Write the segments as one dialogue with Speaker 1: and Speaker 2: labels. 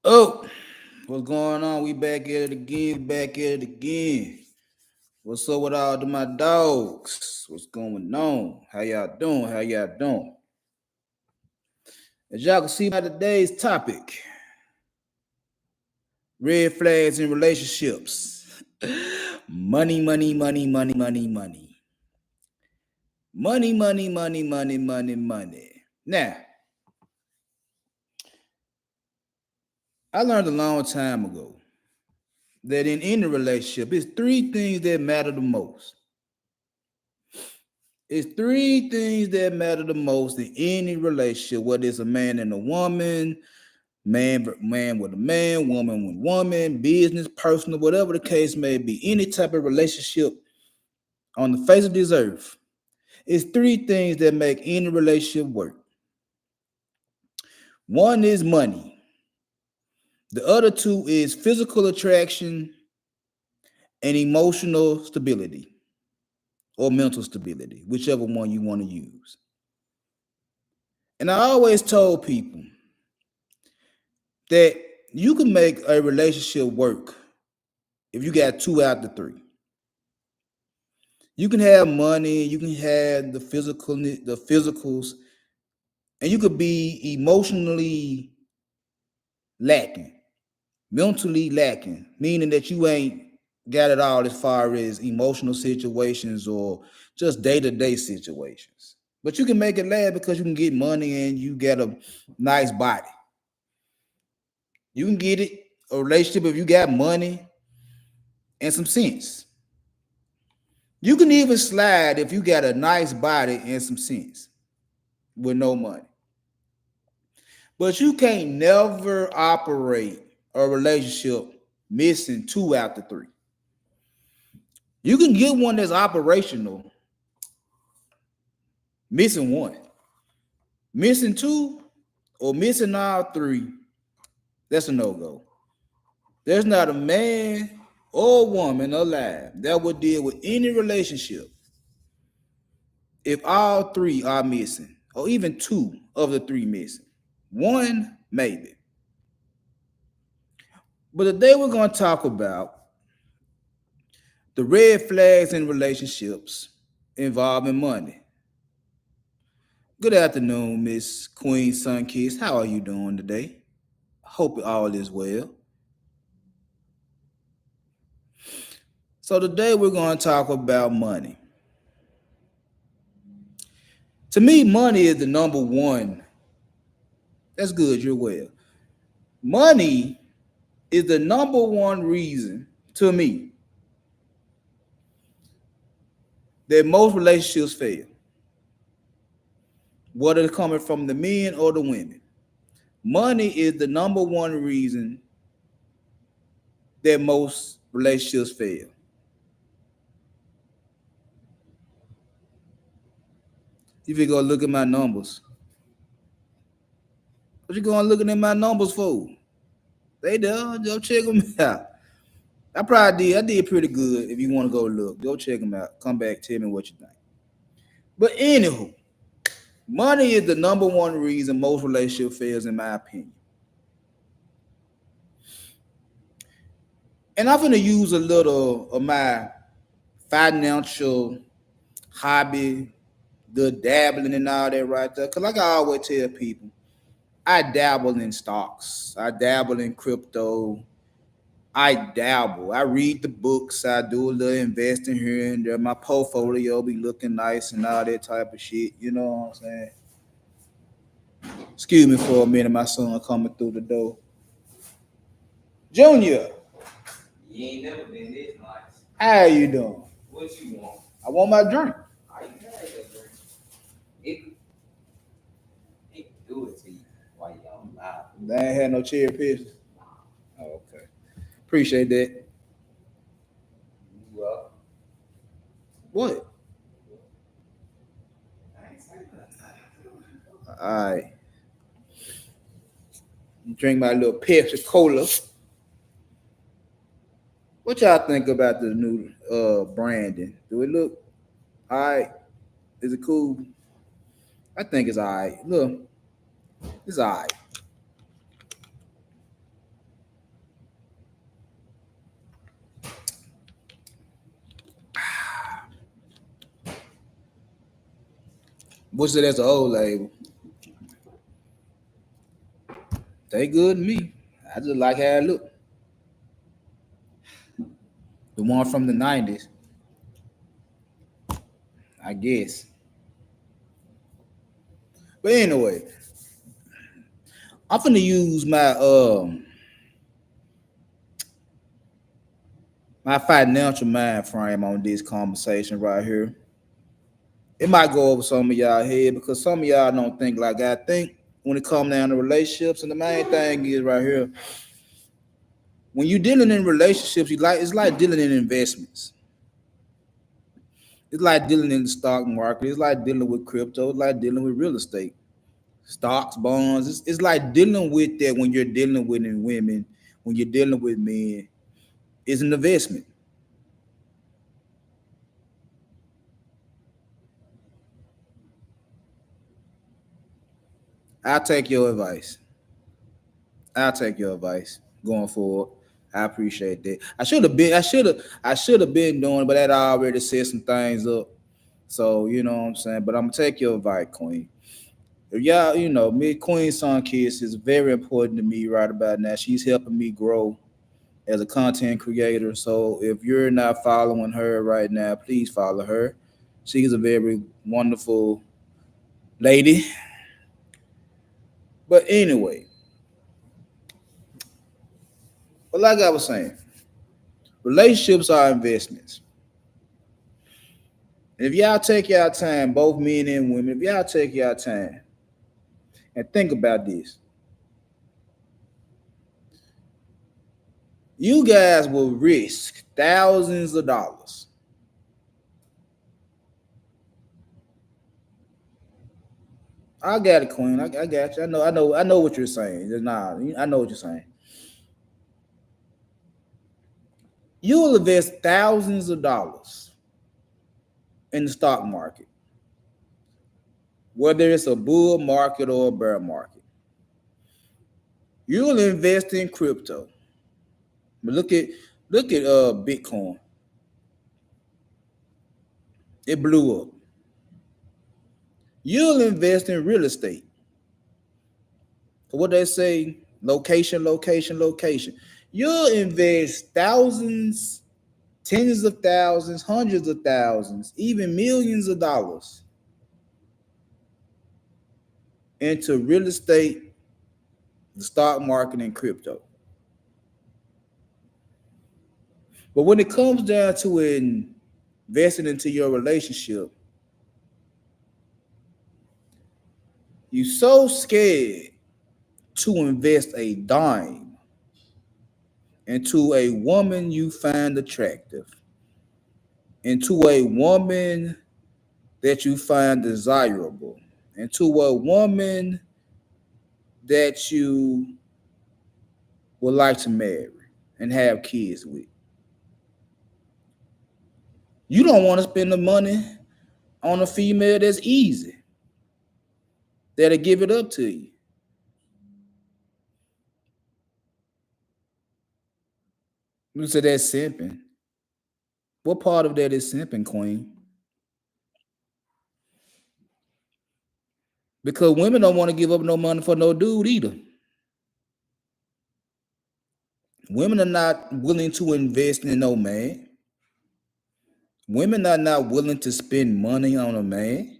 Speaker 1: Oh, what's going on? We back at it again. Back at it again. What's up with all of my dogs? What's going on? How y'all doing? How y'all doing? As y'all can see by today's topic, red flags in relationships. Money, money, money, money, money, money. Money, money, money, money, money, money. Now, I learned a long time ago that in any relationship, it's three things that matter the most. It's three things that matter the most in any relationship, whether it's a man and a woman, man with a man, woman with woman, business, personal, whatever the case may be, any type of relationship on the face of this earth. It's three things that make any relationship work. One is money. The other two is physical attraction and emotional stability or mental stability, whichever one you want to use. And I always told people that you can make a relationship work if you got two out the three. You can have money, you can have the physicals, and you could be emotionally lacking, mentally lacking, meaning that you ain't got it all as far as emotional situations or just day-to-day situations. But you can make it last because you can get money and you got a nice body. You can get it a relationship if you got money and some sense. You can even slide if you got a nice body and some sense with no money. But you can't never operate a relationship missing two out the three. You can get one that's operational, missing one. Missing two or missing all three, that's a no-go. There's not a man or woman alive that would deal with any relationship if all three are missing, or even two of the three missing. One, maybe. But today we're going to talk about the red flags in relationships involving money. Good afternoon, Miss Queen Sunkiss. How are you doing today? Hope all is well. So today we're going to talk about money. To me, money is the number one. That's good, you're well. Money is the number one reason to me that most relationships fail, whether it's coming from the men or the women. Money is the number one reason that most relationships fail. If you go look at my numbers, what you going looking at my numbers for? They there, go check them out. I did pretty good. If you want to go look, go check them out. Come back, tell me what you think. But anywho, money is the number one reason most relationship fails, in my opinion. And I'm gonna use a little of my financial hobby, the dabbling and all that right there. Cause like I always tell people, I dabble in stocks. I dabble in crypto. I dabble. I read the books. I do a little investing here and there. My portfolio be looking nice and all that type of shit. You know what I'm saying? Excuse me for a minute. My son coming through the door. Junior,
Speaker 2: You ain't never been this nice.
Speaker 1: how you doing?
Speaker 2: What you want?
Speaker 1: I want my drink.
Speaker 2: I ain't had that drink. It, it do it to you while you on live.
Speaker 1: They ain't had no cherry pictures. Oh, okay. Appreciate that.
Speaker 2: You up?
Speaker 1: What?
Speaker 2: I ain't saying nothing.
Speaker 1: All right. Drink my little Pepsi Cola. What y'all think about the new branding? Do it look all right? Is it cool? I think it's all right. Look, it's all right. What's it as the old label? They good to me. I just like how it look. The one from the 90s, I guess. But anyway, I'm finna use my financial mind frame on this conversation right here. It might go over some of y'all head because some of y'all don't think like I think when it comes down to relationships. And the main thing is right here, when you're dealing in relationships, it's like dealing in investments. It's like dealing in the stock market. It's like dealing with crypto. It's like dealing with real estate, stocks, bonds. It's like dealing with that when you're dealing with women, when you're dealing with men. It's an investment. I'll take your advice. I'll take your advice going forward. I appreciate that. I should have been doing it, but that already set some things up. So you know what I'm saying. But I'm gonna take your advice, Queen. If y'all, me, Queen Sun Kiss is very important to me right about now. She's helping me grow as a content creator. So if you're not following her right now, please follow her. She's a very wonderful lady. But anyway, but like I was saying, relationships are investments. If y'all take y'all time, both men and women, if y'all take y'all time and think about this, you guys will risk thousands of dollars. I got it, Queen. I got you. I know what you're saying. Nah, I know what you're saying. You will invest thousands of dollars in the stock market, whether it's a bull market or a bear market. You'll invest in crypto. But look at Bitcoin. It blew up. You'll invest in real estate. What they say, location, location, location. You'll invest thousands, tens of thousands, hundreds of thousands, even millions of dollars into real estate, the stock market, and crypto. But when it comes down to investing into your relationship, you're so scared to invest a dime into a woman you find attractive, into a woman that you find desirable, into a woman that you would like to marry and have kids with. You don't want to spend the money on a female that's easy, that'll give it up to you. You say that's simping. What part of that is simping, Queen? Because women don't want to give up no money for no dude either. Women are not willing to invest in no man. Women are not willing to spend money on a man,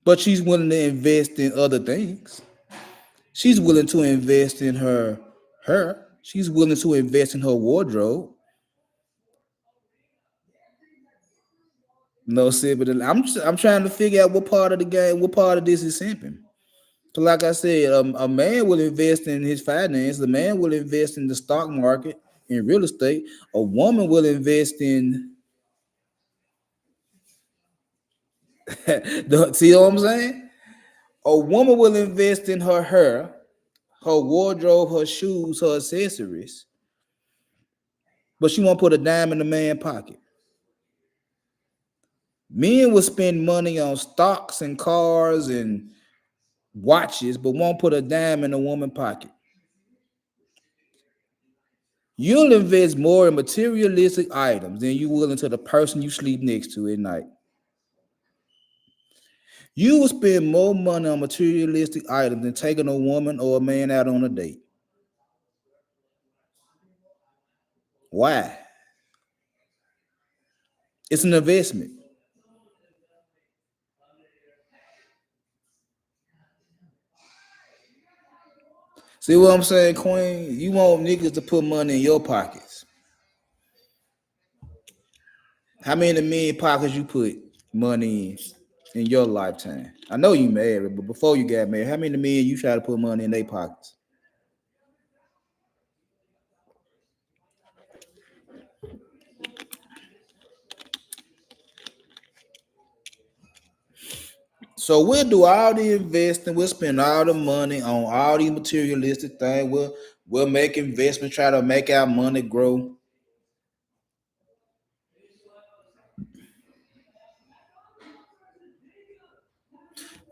Speaker 1: but she's willing to invest in other things. She's willing to invest in her. She's willing to invest in her wardrobe. No simping. I'm trying to figure out what part of the game, what part of this is simping. So like I said, a man will invest in his finance. The man will invest in the stock market, in real estate. A woman will invest in see what I'm saying? A woman will invest in her hair, her wardrobe, her shoes, her accessories, but she won't put a dime in the man's pocket. Men will spend money on stocks and cars and watches, but won't put a dime in a woman's pocket. You'll invest more in materialistic items than you will into the person you sleep next to at night. You will spend more money on materialistic items than taking a woman or a man out on a date. Why? It's an investment. See what I'm saying, Queen? You want niggas to put money in your pockets. How many million pockets you put money in your lifetime? I know you married, but before you got married, how many million you try to put money in their pockets? So we'll do all the investing, we'll spend all the money on all these materialistic things. We'll make investments, try to make our money grow.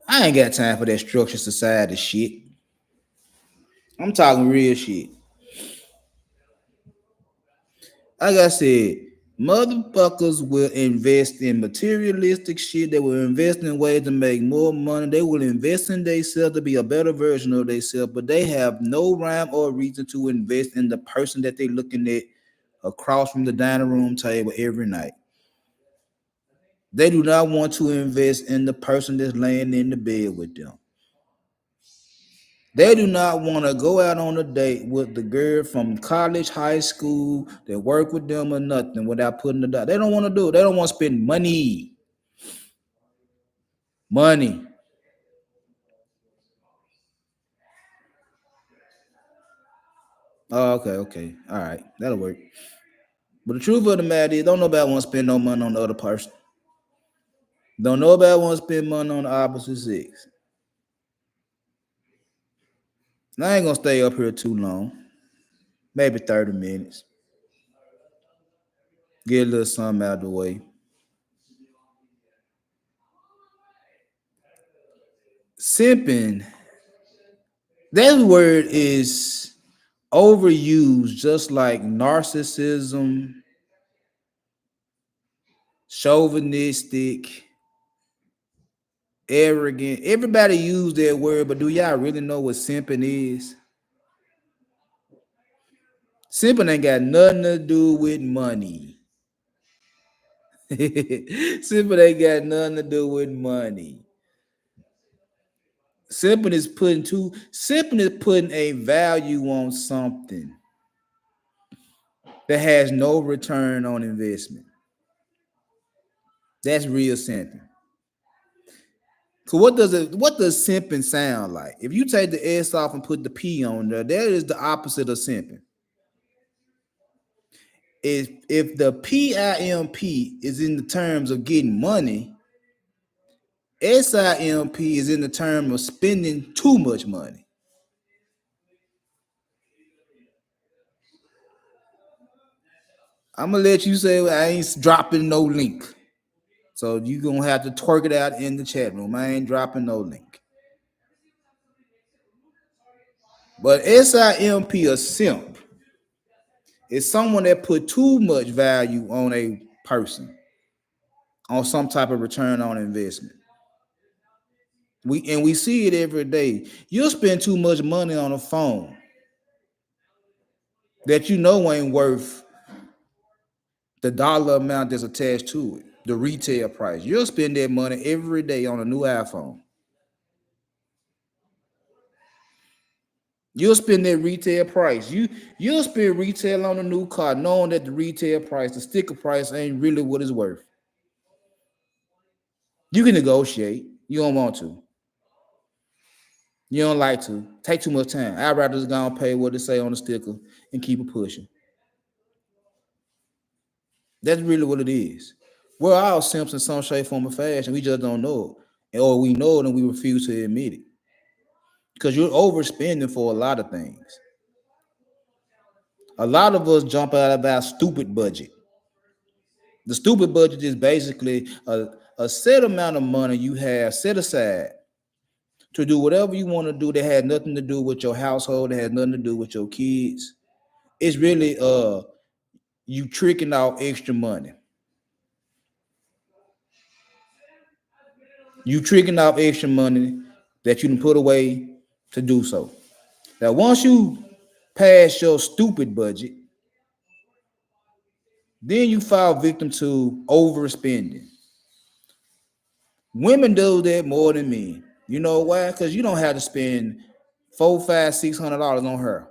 Speaker 1: I ain't got time for that structured society shit. I'm talking real shit. Like I said, motherfuckers will invest in materialistic shit. They will invest in ways to make more money. They will invest in themselves to be a better version of themselves, but they have no rhyme or reason to invest in the person that they're looking at across from the dining room table every night. They do not want to invest in the person that's laying in the bed with them. They do not want to go out on a date with the girl from college, high school that work with them or nothing without putting the dot. They don't want to do it. They don't want to spend money. Money. Oh, okay. All right. That'll work. But the truth of the matter is, don't nobody want to spend no money on the other person. Don't nobody want to spend money on the opposite sex. And I ain't gonna stay up here too long. Maybe 30 minutes. Get a little something out of the way. Simping, that word is overused just like narcissism, chauvinistic, arrogant. Everybody use that word, but do y'all really know what simping is? Simping ain't got nothing to do with money. Simping ain't got nothing to do with money. Simping is putting a value on something that has no return on investment. That's real simping. So what does simping sound like? If you take the S off and put the P on there, that is the opposite of simping. If the PIMP is in the terms of getting money, SIMP is in the term of spending too much money. I'm gonna let you say I ain't dropping no link. So you gonna have to twerk it out in the chat room. I ain't dropping no link. But SIMP, a simp, is someone that put too much value on a person, on some type of return on investment. We see it every day. You'll spend too much money on a phone that you know ain't worth the dollar amount that's attached to it, the retail price. You'll spend that money every day on a new iPhone. You'll spend that retail price. You'll spend retail on a new car, knowing that the retail price, the sticker price, ain't really what it's worth. You can negotiate. You don't want to. You don't like to. Take too much time. I'd rather just go and pay what it say on the sticker and keep it pushing. That's really what it is. We're all simps in some shape, form, or fashion. We just don't know it. Or we know it and we refuse to admit it. Because you're overspending for a lot of things. A lot of us jump out of our stupid budget. The stupid budget is basically a set amount of money you have set aside to do whatever you want to do that has nothing to do with your household, that has nothing to do with your kids. It's really you tricking out extra money. You tricking out extra money that you can put away to do so. Now, once you pass your stupid budget, then you fall victim to overspending. Women do that more than men. You know why? Because you don't have to spend four, five, $600 on her.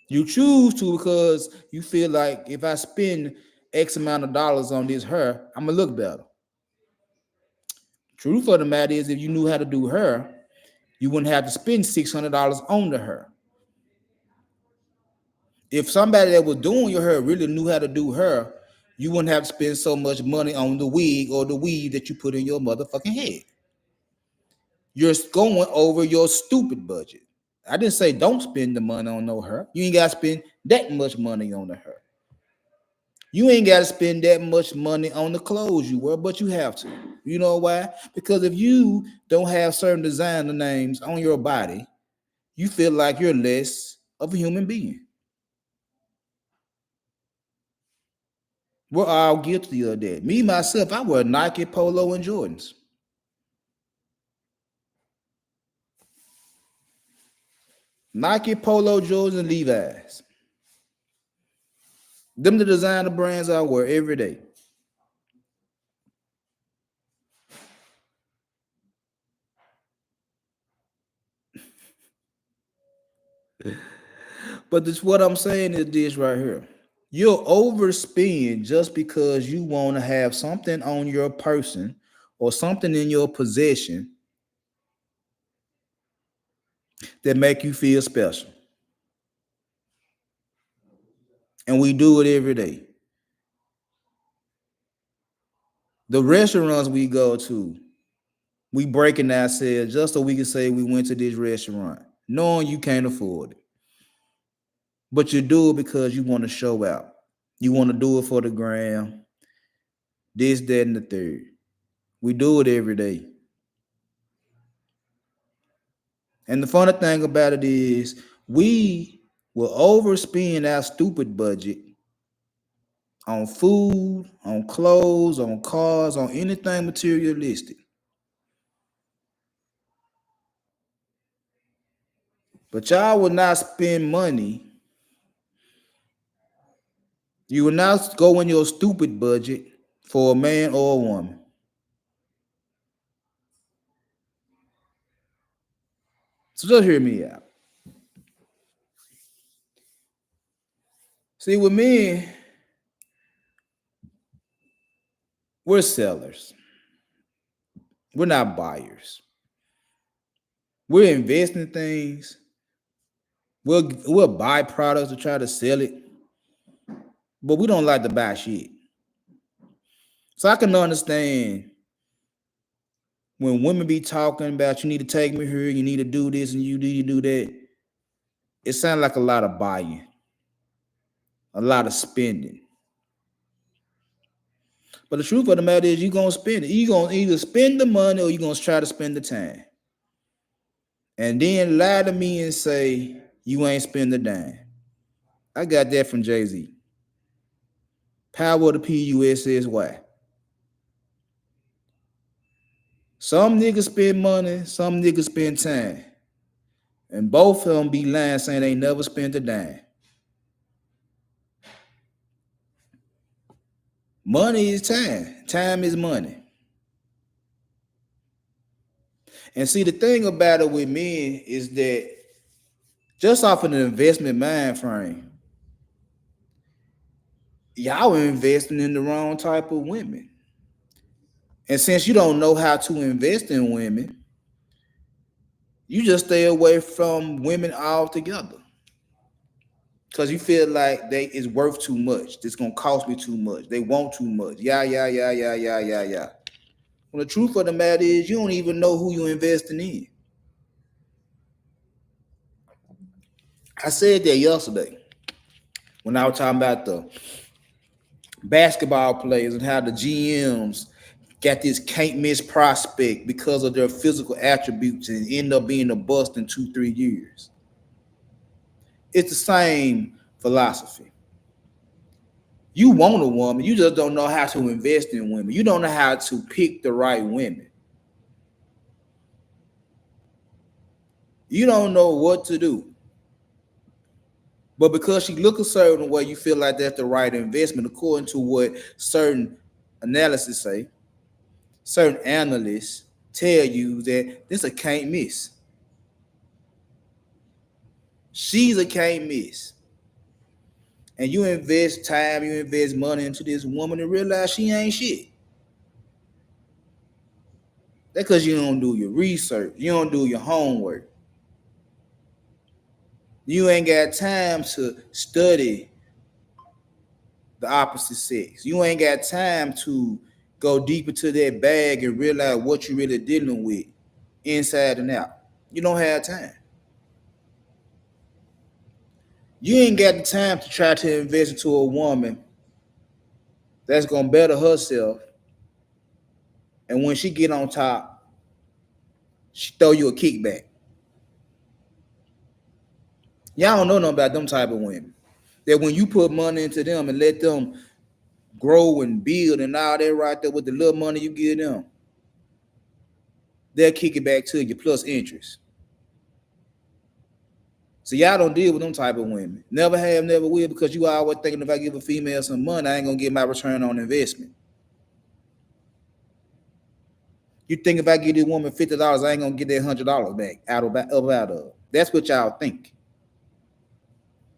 Speaker 1: You choose to because you feel like if I spend X amount of dollars on this her, I'm gonna look better. Truth of the matter is, if you knew how to do her, you wouldn't have to spend $600 on the her. If somebody that was doing your hair really knew how to do her, you wouldn't have to spend so much money on the wig or the weave that you put in your motherfucking head. You're going over your stupid budget. I didn't say don't spend the money on no hair. You ain't got to spend that much money on the hair. You ain't got to spend that much money on the clothes you wear, but you have to. You know why? Because if you don't have certain designer names on your body, you feel like you're less of a human being. We're all guilty of that. Me, myself, I wear Nike, Polo, and Jordans. Nike, Polo, Jordans, and Levi's. Them the designer brands I wear every day. But this what I'm saying is this right here. You'll overspend just because you want to have something on your person or something in your possession that make you feel special. And we do it every day. The restaurants we go to, we breaking ourselves just so we can say we went to this restaurant, knowing you can't afford it. But you do it because you want to show out. You want to do it for the gram, this, that, and the third. We do it every day. And the funny thing about it is we will overspend our stupid budget on food, on clothes, on cars, on anything materialistic. But y'all will not spend money. You will not go in your stupid budget for a man or a woman. So just hear me out. See, with me, we're sellers. We're not buyers. We're investing things. We'll buy products to try to sell it, but we don't like to buy shit. So I can understand when women be talking about you need to take me here, you need to do this, and you need to do that. It sounds like a lot of buying, a lot of spending. But the truth of the matter is, you're gonna spend it. You're gonna either spend the money or you're gonna try to spend the time. And then lie to me and say you ain't spend the dime. I got that from Jay-Z. Power of the PUSSY. Some niggas spend money, some niggas spend time. And both of them be lying saying they never spent a dime. Money is time. Time is money. And see, the thing about it with men is that just off of an investment mind frame, y'all are investing in the wrong type of women. And since you don't know how to invest in women, you just stay away from women altogether. Because you feel like they is worth too much. It's gonna cost me too much. They want too much. Yeah, yeah, yeah, yeah, yeah, yeah, yeah. Well, the truth of the matter is you don't even know who you're investing in. I said that yesterday when I was talking about the basketball players and how the GMs got this can't miss prospect because of their physical attributes and end up being a bust in 2-3 years. It's the same philosophy. You want a woman, you just don't know how to invest in women. You don't know how to pick the right women. You don't know what to do. But because she look a certain way, you feel like that's the right investment according to what certain analysis say. Certain analysts tell you that this a can't miss. She's a can't miss. And you invest time, you invest money into this woman and realize she ain't shit. That's because you don't do your research. You don't do your homework. You ain't got time to study the opposite sex. You ain't got time to go deep into that bag and realize what you're really dealing with inside and out. You don't have time. You ain't got the time to try to invest into a woman that's gonna better herself, and when she get on top, she throw you a kickback. Y'all don't know nothing about them type of women. That when you put money into them and let them grow and build and all that right there with the little money you give them, they'll kick it back to you plus interest. So y'all don't deal with them type of women. Never have, never will, because you always thinking if I give a female some money, I ain't gonna get my return on investment. You think if I give this woman $50, I ain't gonna get that $100 back out of. That's what y'all think.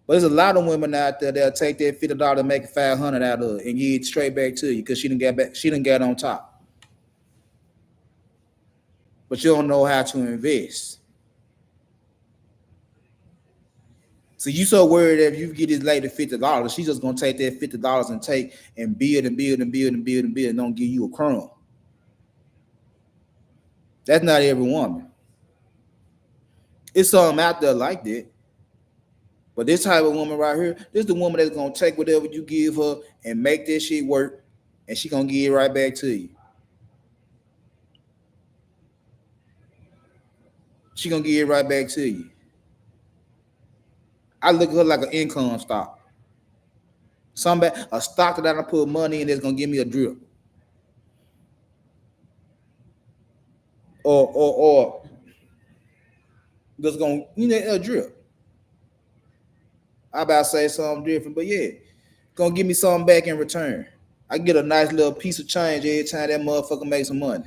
Speaker 1: But there's a lot of women out there that'll take that $50 and make $500 out of it and give it straight back to you because she done got on top. But you don't know how to invest. So you so worried that if you get this lady $50, she's just gonna take that $50 and take and build and build and build and build and build and don't give you a crumb. That's not every woman. It's some out there like that. But this type of woman right here, this is the woman that's gonna take whatever you give her and make that shit work, and she gonna give it right back to you. She gonna give it right back to you. I look at her like an income stock. A stock that I put money in that's gonna give me a drip. Or that's gonna, a drip. I about to say something different, but yeah, gonna give me something back in return. I get a nice little piece of change every time that motherfucker makes some money.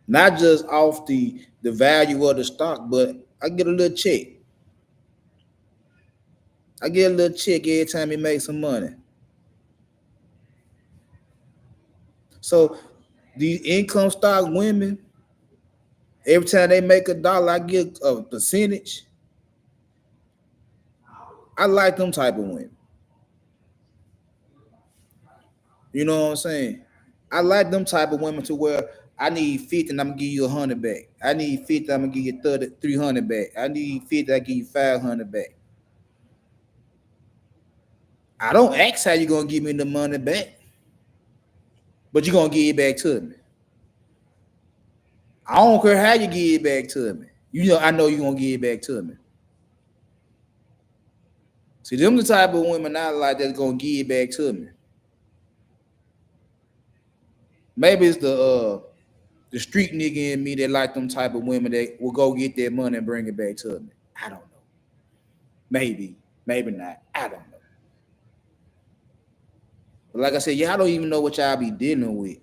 Speaker 1: Not just off the value of the stock, but I get a little check. I get a little check every time he makes some money. So these income stock women, every time they make $1, I get a percentage. I like them type of women. You know what I'm saying? I like them type of women to where I need 50 and I'm gonna give you 100 back. I need 50, I'm gonna give you 30, 300 back. I need 50, I give you 500 back. I don't ask how you gonna give me the money back, but you're gonna give it back to me. I don't care how you give it back to me. I know you're gonna give it back to me. See, them the type of women I like that's gonna give it back to me. Maybe it's the street nigga in me that like them type of women that will go get their money and bring it back to me. I don't know. Maybe not. I don't know. But like I said, y'all don't even know what y'all be dealing with.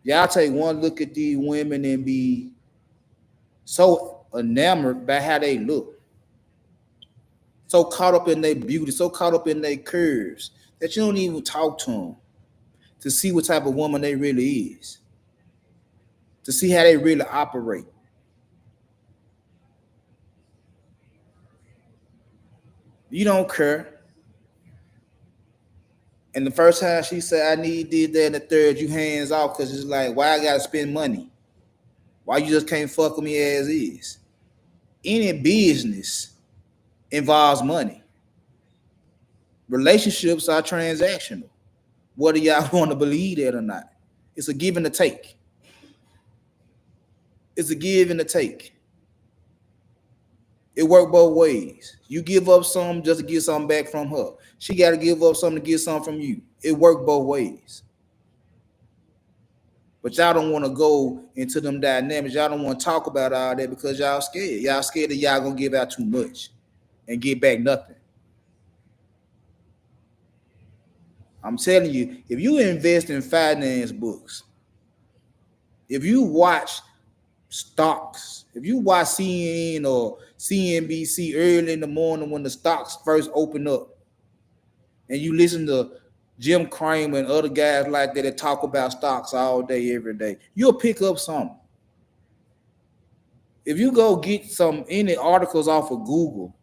Speaker 1: Y'all take one look at these women and be so enamored by how they look, so caught up in their beauty, so caught up in their curves that you don't even talk to them to see what type of woman they really is, to see how they really operate. You don't care. And the first time she said, I need this, that, and the third, you hands off because it's like, why I gotta spend money? Why you just can't fuck with me as is? Any business involves money. Relationships are transactional, whether y'all want to believe that or not. It's a give and a take. It's a give and a take. It worked both ways. You give up something just to get something back from her. She got to give up something to get something from you. It worked both ways. But y'all don't want to go into them dynamics. Y'all don't want to talk about all that because y'all scared. Y'all scared that y'all gonna give out too much and get back nothing. I'm telling you, if you invest in finance books, if you watch stocks, if you watch CNN or CNBC early in the morning when the stocks first open up, and you listen to Jim Cramer and other guys like that talk about stocks all day, every day, you'll pick up something. If you go get any articles off of Google,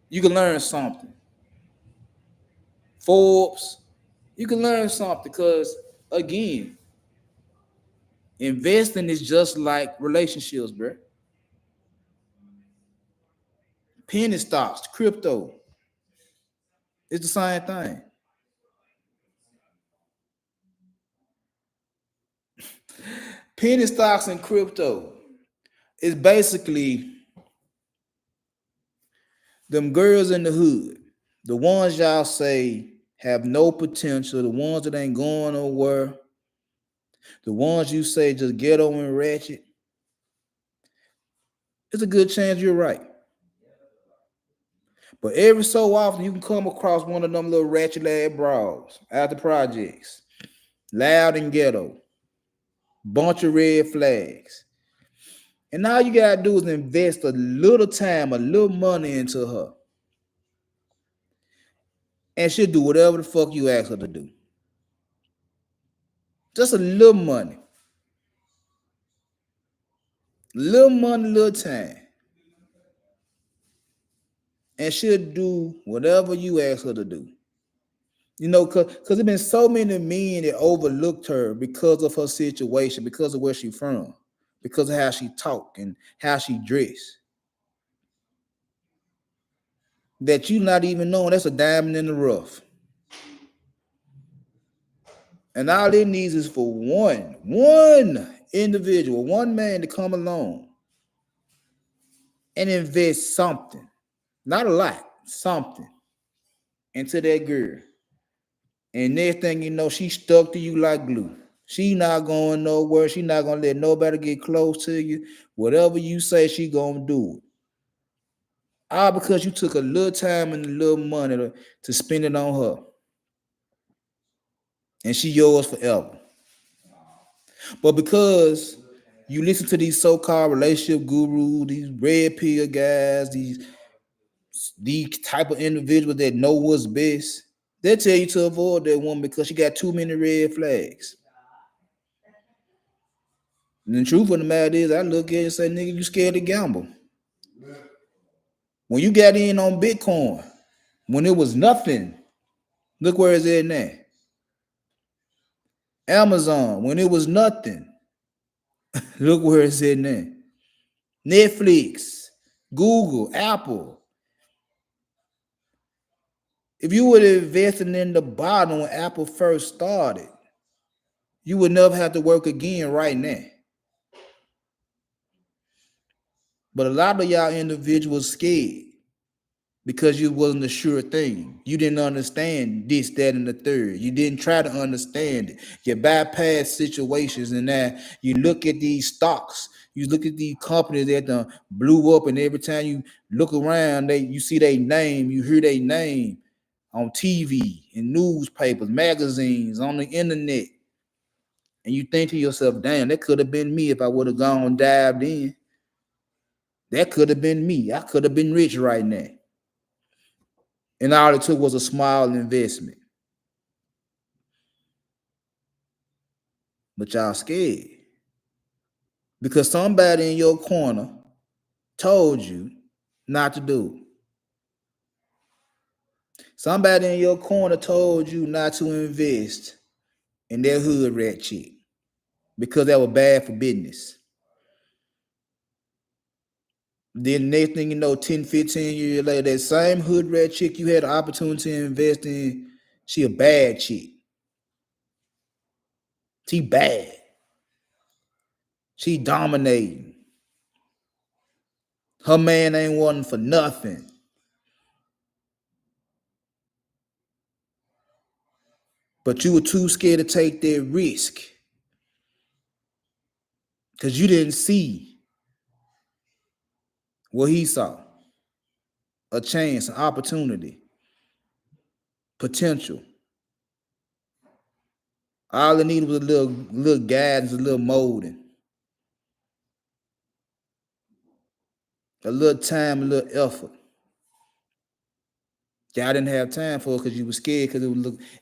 Speaker 1: you can learn something. Forbes, you can learn something because, again, investing is just like relationships, bro. Penny stocks, crypto, it's the same thing. Penny stocks and crypto is basically them girls in the hood, the ones y'all say have no potential, the ones that ain't going nowhere, the ones you say just ghetto and ratchet. It's a good chance you're right. But every so often you can come across one of them little ratchet ass bras out the projects, loud and ghetto, bunch of red flags. And all you gotta do is invest a little time, a little money into her. And she'll do whatever the fuck you ask her to do. Just a little money. Little money, little time. And she'll do whatever you ask her to do. You know, because there's been so many men that overlooked her because of her situation, because of where she's from, because of how she talk and how she dress. That you not even knowing that's a diamond in the rough. And all it needs is for one individual, one man to come along and invest something, not a lot, something into that girl. And next thing you know, she stuck to you like glue. She not going nowhere. She not gonna let nobody get close to you. Whatever you say, she gonna do it. All because you took a little time and a little money to spend it on her. And she yours forever. But because you listen to these so-called relationship gurus, these red pill guys, these type of individuals that know what's best, they tell you to avoid that woman because she got too many red flags. And the truth of the matter is, I look at it and say, nigga, you scared to gamble. When you got in on Bitcoin, when it was nothing, look where it's at now. Amazon, when it was nothing, look where it's at now. Netflix, Google, Apple. If you would have invested in the bottom when Apple first started, you would never have to work again right now. But a lot of y'all individuals scared because you wasn't a sure thing. You didn't understand this, that, and the third. You didn't try to understand it. You bypass situations, and now you look at these stocks. You look at these companies that blew up, and every time you look around, you see their name, you hear their name on TV, in newspapers, magazines, on the internet. And you think to yourself, damn, that could have been me if I would have gone and dived in. That could have been me. I could have been rich right now. And all it took was a small investment. But y'all scared. Because somebody in your corner told you not to do it. Somebody in your corner told you not to invest in that hood rat chick because that was bad for business. Then next thing you know, 10, 15 years later, that same hood rat chick you had the opportunity to invest in, she a bad chick. She bad. She dominating. Her man ain't wanting for nothing. But you were too scared to take that risk because you didn't see what he saw. A chance, an opportunity, potential. All it needed was a little guidance, a little molding, a little time, a little effort. Y'all didn't have time for it because you were scared because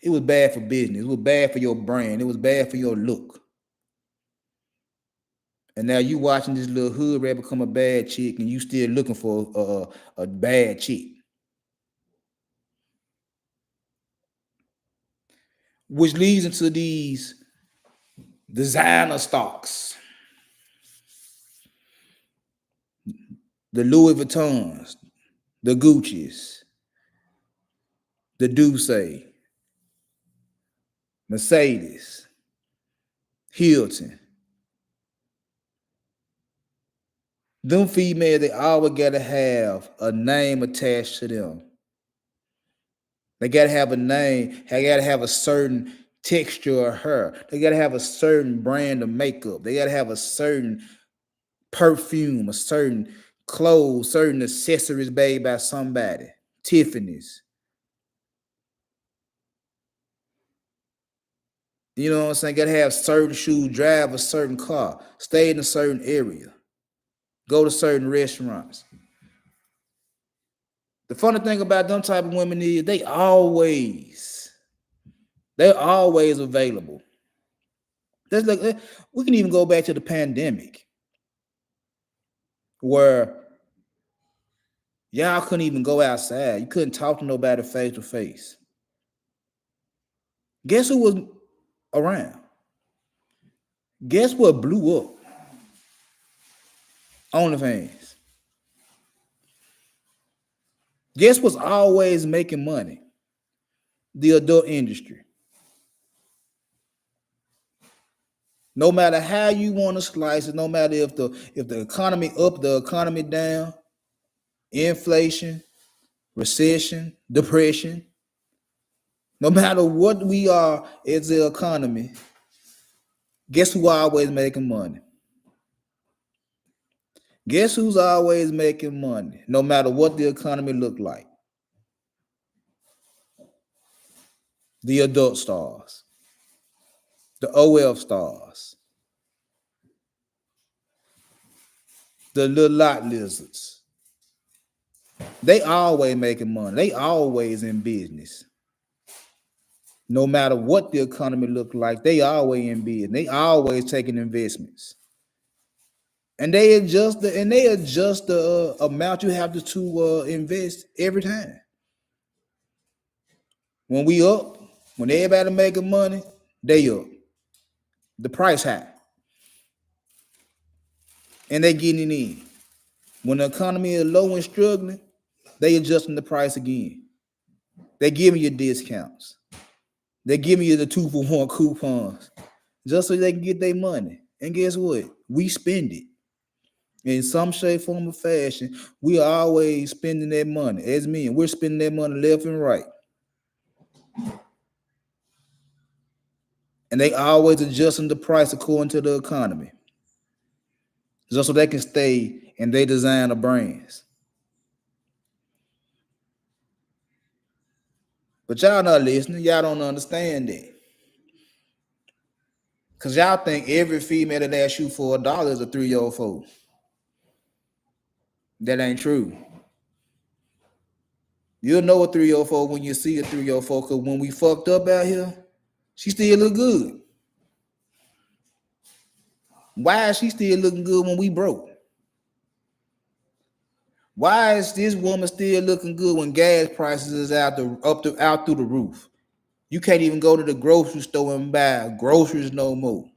Speaker 1: it was bad for business. It was bad for your brand. It was bad for your look. And now you watching this little hood rat become a bad chick and you still looking for a bad chick. Which leads into these designer stocks. The Louis Vuittons, the Gucci's, the Douce, Mercedes, Hilton. Them females, they always gotta have a name attached to them. They gotta have a name. They gotta have a certain texture of hair. They gotta have a certain brand of makeup. They gotta have a certain perfume, a certain clothes, certain accessories made by somebody. Tiffany's. You know what I'm saying? Gotta have certain shoes, drive a certain car, stay in a certain area, go to certain restaurants. The funny thing about them type of women is they're always available. That's like we can even go back to the pandemic where y'all couldn't even go outside. You couldn't talk to nobody face to face. Guess who was around? Guess what blew up? OnlyFans. Guess what's always making money? The adult industry. No matter how you want to slice it, no matter if the economy up, the economy down, inflation, recession, depression, no matter what we are as the economy, guess who always making money? Guess who's always making money, no matter what the economy look like? The adult stars, the OF stars, the little lot lizards. They always making money. They always in business. No matter what the economy look like, they always in business. They always taking investments. And they adjust the amount you have to invest every time. When we up, when everybody making money, they up. The price high. And they getting it in. When the economy is low and struggling, they adjusting the price again. They giving you discounts. They giving you the 2-for-1 coupons just so they can get their money. And guess what? We spend it. In some shape, form, or fashion, we are always spending that money. As men, we're spending that money left and right. And they always adjusting the price according to the economy. Just so they can stay and they design the brands. But y'all not listening. Y'all don't understand that. Because y'all think every female that asks you for $1 is a 3-year-old fool. That ain't true. You'll know a 3-year-old fool when you see a 3-year-old fool, because when we fucked up out here, she still look good. Why is she still looking good when we broke? Why is this woman still looking good when gas prices is out through the roof? You can't even go to the grocery store and buy groceries no more.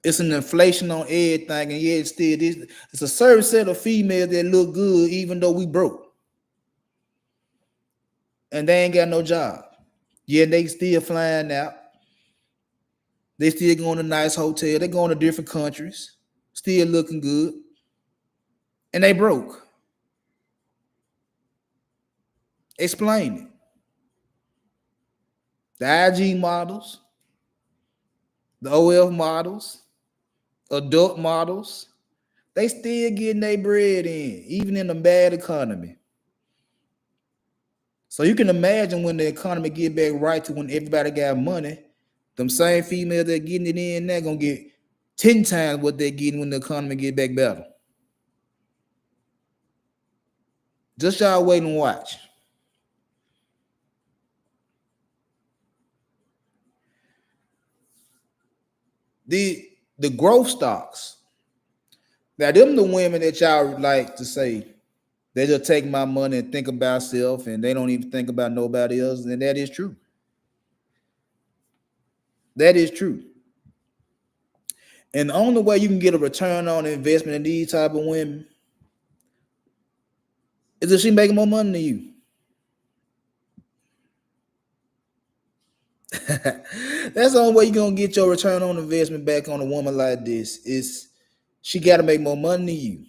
Speaker 1: It's an inflation on everything, and yet it's a certain set of females that look good even though we broke. And they ain't got no job. Yeah, they still flying out. They still going to nice hotel. They going to different countries. Still looking good. and they broke. Explain it. The IG models, the OF models, adult models, they still getting their bread in, even in a bad economy. So you can imagine when the economy get back right to when everybody got money, them same females that getting it in, they're gonna get 10 times what they're getting when the economy get back better. Just y'all wait and watch. The growth stocks. Now, them the women that y'all like to say they just take my money and think about self, and they don't even think about nobody else. And that is true. That is true. And the only way you can get a return on investment in these type of women is if she making more money than you. That's the only way you're gonna get your return on investment back on a woman like this. Is she got to make more money than you,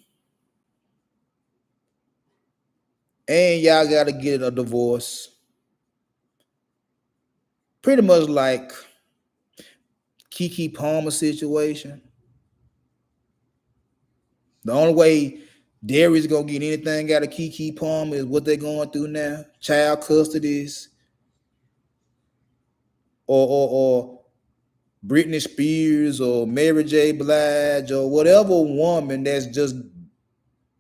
Speaker 1: and y'all got to get a divorce. Pretty much like Keke Palmer situation. The only way Darius gonna get anything out of Keke Palmer is what they're going through now: child custodies, or Britney Spears or Mary J. Blige or whatever woman that's just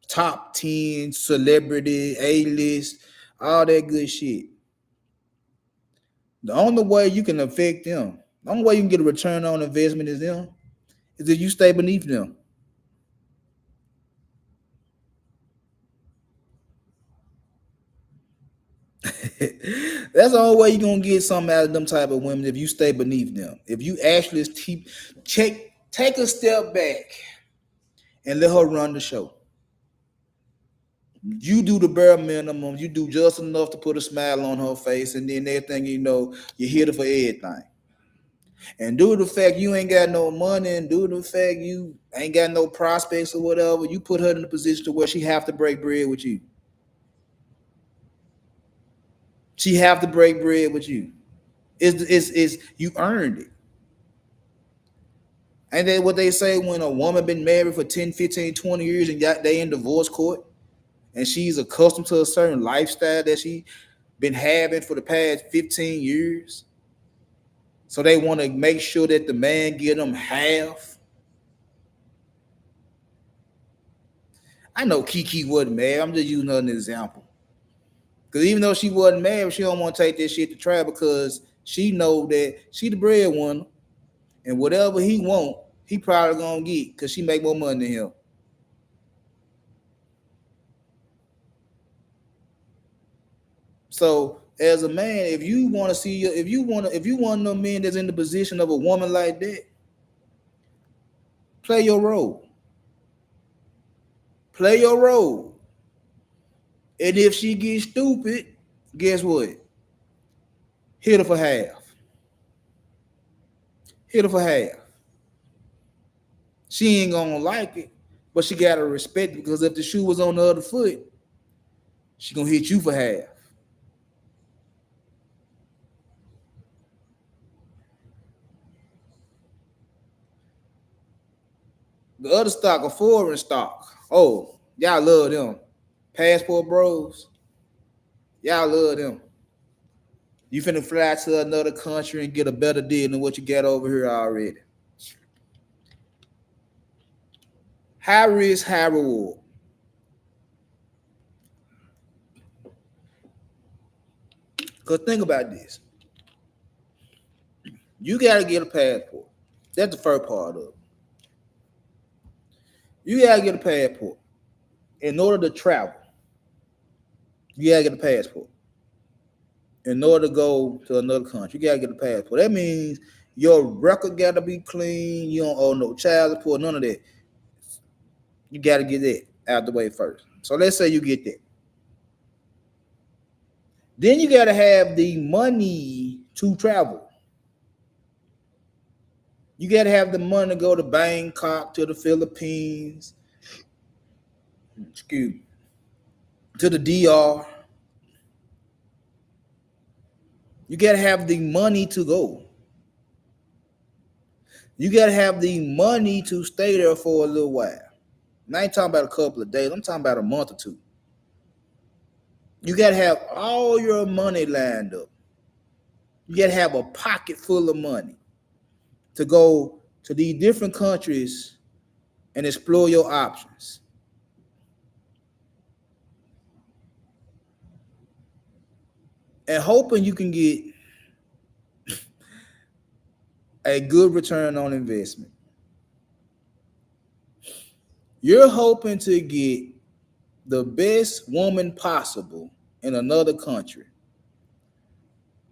Speaker 1: top 10 celebrity, A-list, all that good shit. The only way you can affect them, the only way you can get a return on investment is them, is if you stay beneath them. That's the only way you're gonna get something out of them type of women, if you stay beneath them. If you actually take a step back and let her run the show. You do the bare minimum. You do just enough to put a smile on her face, and then everything you know, you hit her for everything. And due to the fact you ain't got no money, and due to the fact you ain't got no prospects or whatever, you put her in a position to where she have to break bread with you. She have to break bread with you. It's you earned it. And then what they say, when a woman been married for 10, 15, 20 years and they in divorce court, and she's accustomed to a certain lifestyle that she been having for the past 15 years. So they want to make sure that the man get them half. I know Keke wasn't married. I'm just using her as an example. Because even though she wasn't married, she don't want to take this shit to trial, because she know that she the breadwinner, and whatever he want, he probably gonna get, because she make more money than him. So as a man, if you want to see, if you want to know men that's in the position of a woman like that, play your role. Play your role. And if she gets stupid, guess what? Hit her for half. Hit her for half. She ain't gonna like it, but she gotta respect it, because if the shoe was on the other foot, she gonna hit you for half. The other stock, a foreign stock. Oh, y'all love them. Passport bros. Y'all love them. You finna fly to another country and get a better deal than what you got over here already. High risk, high reward. Because think about this. You gotta get a passport. That's the first part of it. You gotta get a passport. In order to travel, you gotta get a passport. In order to go to another country, you gotta get a passport. That means your record gotta be clean. You don't owe no child support, none of that. You gotta get that out the way first. So let's say you get that. Then you gotta have the money to travel. You gotta have the money to go to Bangkok, to the Philippines, excuse me, to the DR. You gotta have the money to go. You gotta have the money to stay there for a little while. And I ain't talking about a couple of days. I'm talking about a month or two. You gotta have all your money lined up. You gotta have a pocket full of money to go to these different countries and explore your options. And hoping you can get a good return on investment. You're hoping to get the best woman possible in another country.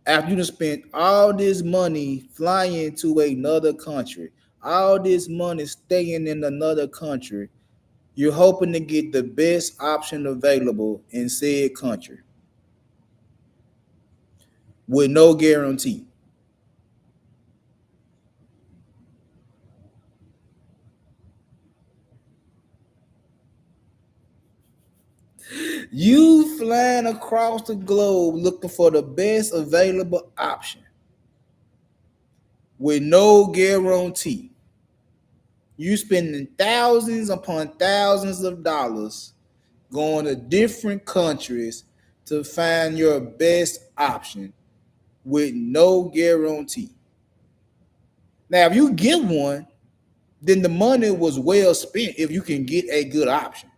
Speaker 1: After you spent all this money flying to another country, all this money staying in another country, you're hoping to get the best option available in said country with no guarantee. You flying across the globe looking for the best available option with no guarantee. You spending thousands upon thousands of dollars going to different countries to find your best option with no guarantee. Now, if you get one, then the money was well spent if you can get a good option.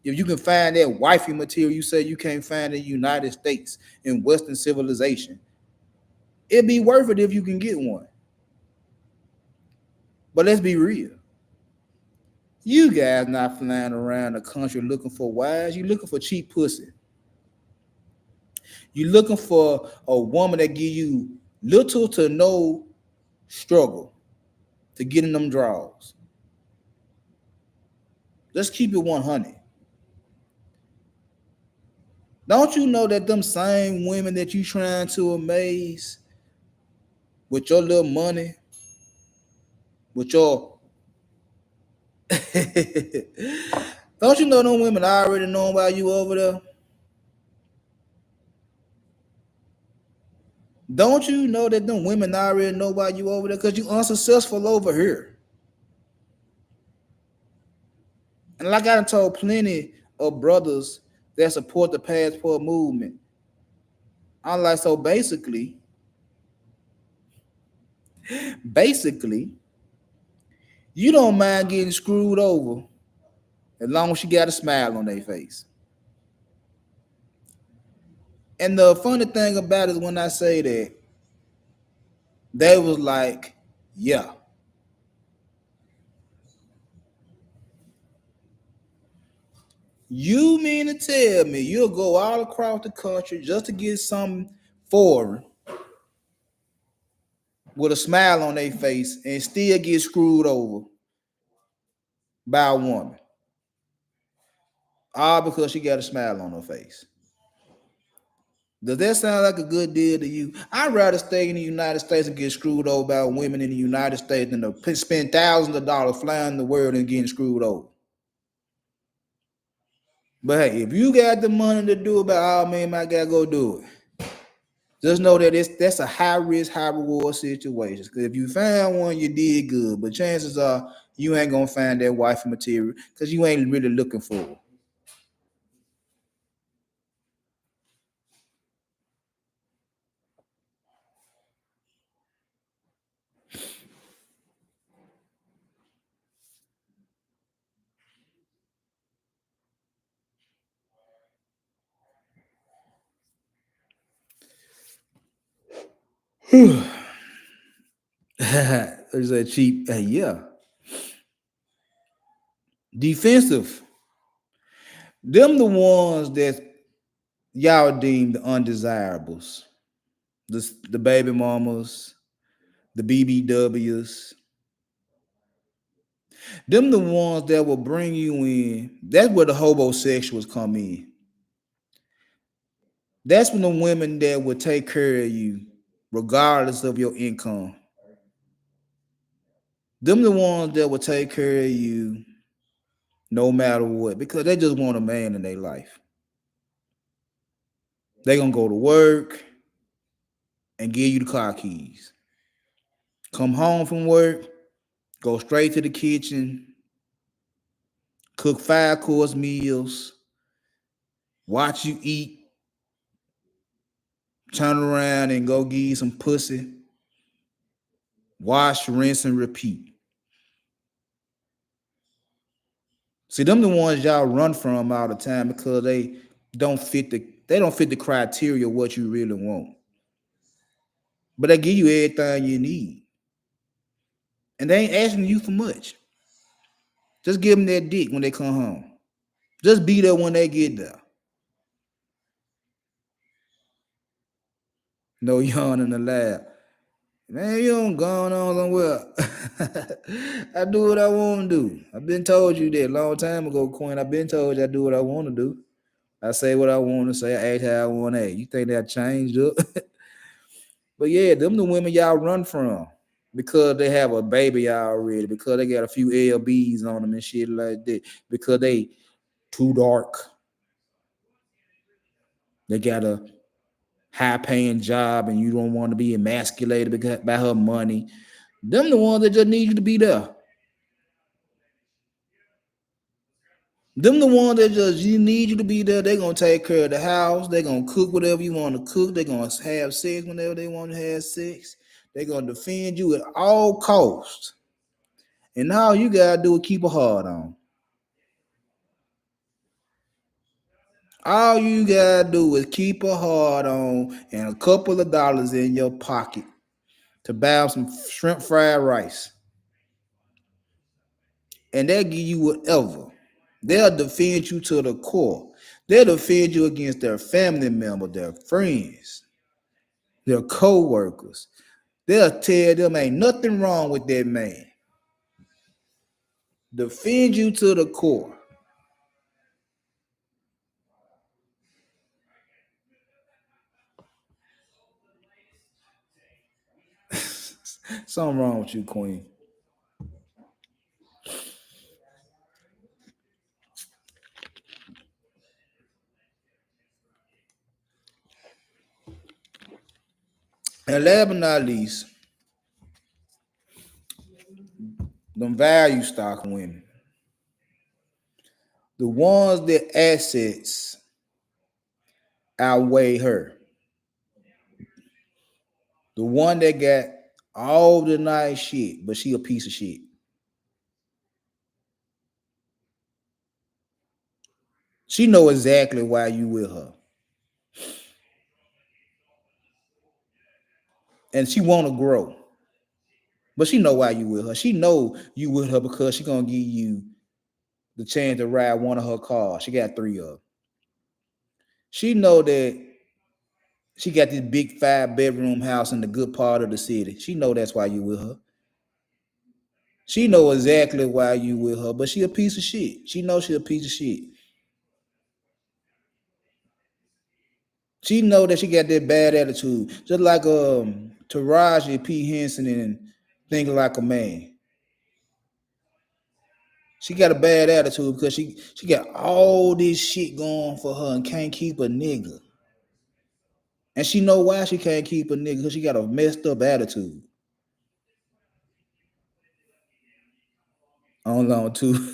Speaker 1: If you can find that wifey material you say you can't find in the United States in Western civilization, it'd be worth it if you can get one. But let's be real. You guys not flying around the country looking for wives. You looking for cheap pussy. You looking for a woman that give you little to no struggle to get in them draws. Let's keep it 100. Don't you know that them same women that you trying to amaze with your little money, with your don't you know them women already know about you over there? Don't you know that them women already know about you over there because you unsuccessful over here? And like I done told plenty of brothers that support the passport movement, I'm like, so basically, you don't mind getting screwed over as long as you got a smile on their face. And the funny thing about it is when I say that, they was like, yeah. You mean to tell me you'll go all across the country just to get something foreign with a smile on their face and still get screwed over by a woman? All because she got a smile on her face. Does that sound like a good deal to you? I'd rather stay in the United States and get screwed over by women in the United States than to spend thousands of dollars flying the world and getting screwed over. But hey, if you got the money to do it, by all means, I gotta go do it. Just know that that's a high risk, high reward situation. Because if you find one, you did good. But chances are you ain't gonna find that wife material because you ain't really looking for it. There's a cheap, yeah. Defensive. Them the ones that y'all deem the undesirables. The baby mamas, the BBWs. Them the ones that will bring you in. That's where the homosexuals come in. That's when the women that will take care of you, regardless of your income. Them the ones that will take care of you no matter what, because they just want a man in their life. They gonna go to work and give you the car keys. Come home from work, go straight to the kitchen, cook 5-course meals, watch you eat, turn around and go give you some pussy, wash, rinse, and repeat. See, them the ones y'all run from all the time because they don't fit the criteria of what you really want. But they give you everything you need. And they ain't asking you for much. Just give them that dick when they come home. Just be there when they get there. No yawn in the lab. Man, you don't gone on somewhere. I do what I want to do. I've been told you that a long time ago, Quinn. I've been told you I do what I want to do. I say what I want to say. I act how I want to act. You think that changed up? But yeah, them the women y'all run from because they have a baby already, because they got a few LBs on them and shit like that, because they too dark. They got a high paying job and you don't want to be emasculated by her money. Them the ones that just need you to be there. Them the ones that just you need you to be there. They're gonna take care of the house. They're gonna cook whatever you want to cook. They're gonna have sex whenever they want to have sex. They're gonna defend you at all costs. And all you gotta do is keep a heart on. All you gotta do is keep a heart on and a couple of dollars in your pocket to buy some shrimp fried rice. And they'll give you whatever. They'll defend you to the core. They'll defend you against their family members, their friends, their co-workers. They'll tell them ain't nothing wrong with that man. Defend you to the core. Something wrong with you, Queen. And last but not least, them value stock women. The ones that assets outweigh her. The one that got all the nice shit, but she a piece of shit. She know exactly why you with her. And she want to grow. But she know why you with her. She know you with her because she gonna give you the chance to ride one of her cars. She got 3 of them. She know that she got this big 5-bedroom house in the good part of the city. She know that's why you with her. She know exactly why you with her, but she a piece of shit. She know she a piece of shit. She know that she got that bad attitude, just like Taraji P. Henson and Thinking Like a Man. She got a bad attitude because she got all this shit going for her and can't keep a nigga. And she know why she can't keep a nigga because she got a messed up attitude. On long too.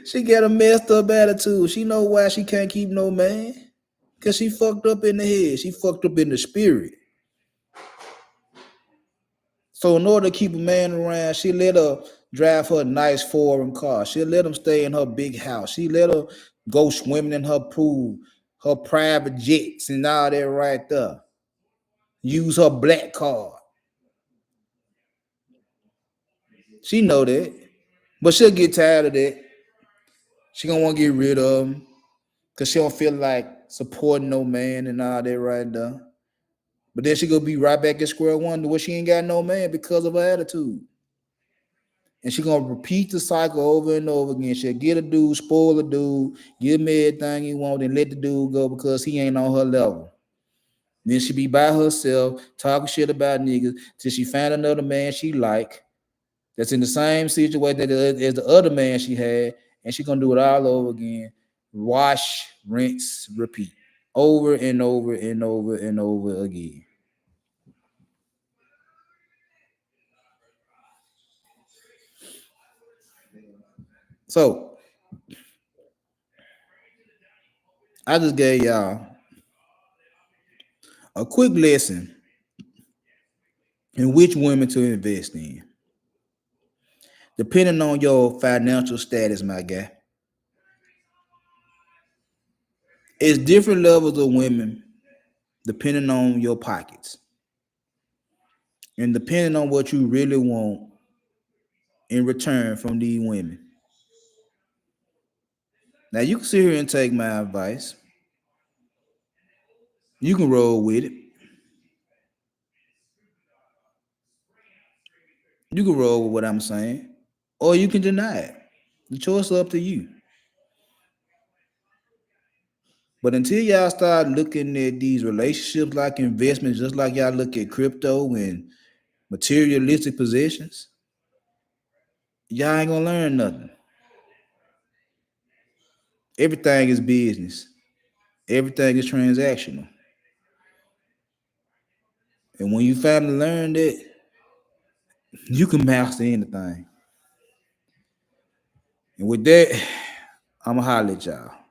Speaker 1: She got a messed up attitude. She know why she can't keep no man. Because she fucked up in the head. She fucked up in the spirit. So in order to keep a man around, she let her drive her nice foreign car. She let him stay in her big house. She let her go swimming in her pool, her private jets and all that right there. Use her black card. She know that. But she'll get tired of that. She gonna want to get rid of him. Cause she don't feel like supporting no man and all that right there. But then she gonna be right back at square one to where she ain't got no man because of her attitude. And she gonna repeat the cycle over and over again. She'll get a dude, spoil a dude, give him everything he want, and let the dude go because he ain't on her level. Then she be by herself, talking shit about niggas till she find another man she like that's in the same situation as the other man she had, and she's gonna do it all over again. Wash, rinse, repeat, over and over and over and over again. So I just gave y'all a quick lesson in which women to invest in, depending on your financial status, my guy. It's different levels of women depending on your pockets and depending on what you really want in return from these women. Now you can sit here and take my advice. You can roll with it. You can roll with what I'm saying, or you can deny it. The choice is up to you. But until y'all start looking at these relationships like investments, just like y'all look at crypto and materialistic possessions, y'all ain't gonna learn nothing. Everything is business. Everything is transactional. And when you finally learn that, you can master anything. And with that, I'ma holler at y'all.